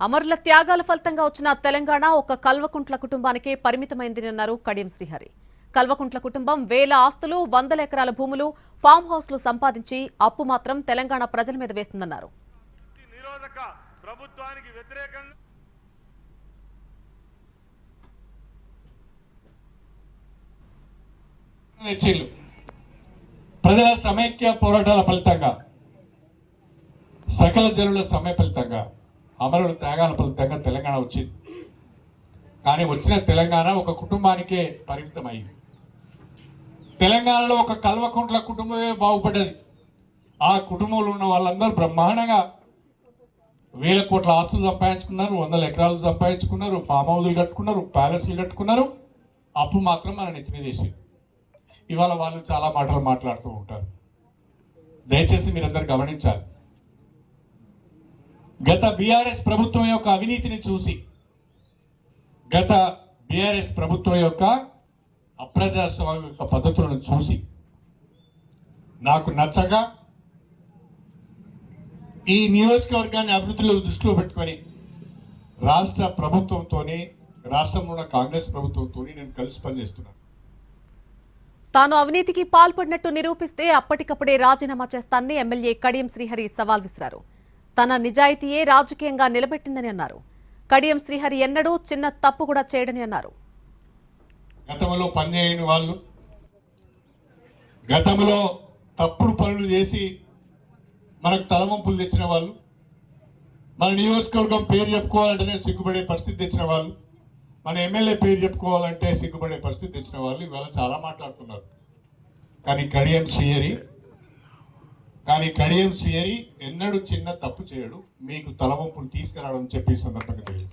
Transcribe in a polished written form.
అమరుల త్యాగాల ఫలితంగా వచ్చిన తెలంగాణ ఒక కల్వకుంట్ల కుటుంబానికే పరిమితమైందని అన్నారు కడియం శ్రీహరి. కల్వకుంట్ల కుటుంబం వేల ఆస్తులు, వందల ఎకరాల భూములు, ఫామ్ హౌస్లు సంపాదించి అప్పు మాత్రం తెలంగాణ ప్రజల మీద వేస్తుందన్నారు. ప్రజల సమైక్య పోరాటాల ఫలితంగా, సకల జనుల సమ్మె ఫలితంగా, అమరుల త్యాగాల ఫలితంగా తెలంగాణ వచ్చింది. కానీ వచ్చిన తెలంగాణ ఒక కుటుంబానికే పరిమితమైంది. తెలంగాణలో ఒక కల్వకుంట్ల కుటుంబమే బాగుపడ్డది. ఆ కుటుంబంలో ఉన్న వాళ్ళందరూ బ్రహ్మాండంగా వేల కోట్ల ఆస్తులు సంపాదించుకున్నారు, వందల ఎకరాలు సంపాదించుకున్నారు, ఫామ్ హౌస్లు కట్టుకున్నారు, ప్యాలెస్లు కట్టుకున్నారు. అప్పు మాత్రం మన నెత్తి మీద వేసి ఇవాళ వాళ్ళు చాలా మాటలు మాట్లాడుతూ ఉంటారు. దయచేసి మీరందరూ గమనించాలి. గత బీఆర్ఎస్ ప్రభుత్వం యొక్క అవినీతిని చూసి, గత బీఆర్ఎస్ ప్రభుత్వం యొక్క అప్రజాస్వామిక పద్ధతులను చూసి నాకు నచ్చగా ఈ నియోజకవర్గాన్ని అభివృద్ధిలో దృష్టిలో పెట్టుకొని రాష్ట్ర ప్రభుత్వంతోని, రాష్ట్రంలో ఉన్న కాంగ్రెస్ ప్రభుత్వంతో నేను కలిసి పనిచేస్తున్నాను. తాను అవినీతికి పాల్పడినట్టు నిరూపిస్తే అప్పటికప్పుడే రాజీనామా చేస్తానని ఎమ్మెల్యే కడియం శ్రీహరి సవాల్ విసిరారు. తన నిజాయితీయే రాజకీయంగా నిలబెట్టిందని అన్నారు. కడియం శ్రీహరి ఎన్నడూ చిన్న తప్పు కూడా చేయడని అన్నారు. గతంలో పనిచేయని వాళ్ళు, గతంలో తప్పుడు పనులు చేసి మనకు తలవంపులు తెచ్చిన వాళ్ళు, మన నియోజకవర్గం పేరు చెప్పుకోవాలంటేనే సిగ్గుపడే పరిస్థితి తెచ్చిన వాళ్ళు, మన ఎమ్మెల్యే పేరు చెప్పుకోవాలంటే సిగ్గుపడే పరిస్థితి తెచ్చిన వాళ్ళు ఇవాళ చాలా మాట్లాడుతున్నారు. కానీ కడియం శ్రీహరి ఎన్నడూ చిన్న తప్పు చేయడు. మీకు తలవంపులు తీసుకురావడం చెప్పి సందర్భంగా తెలియదు.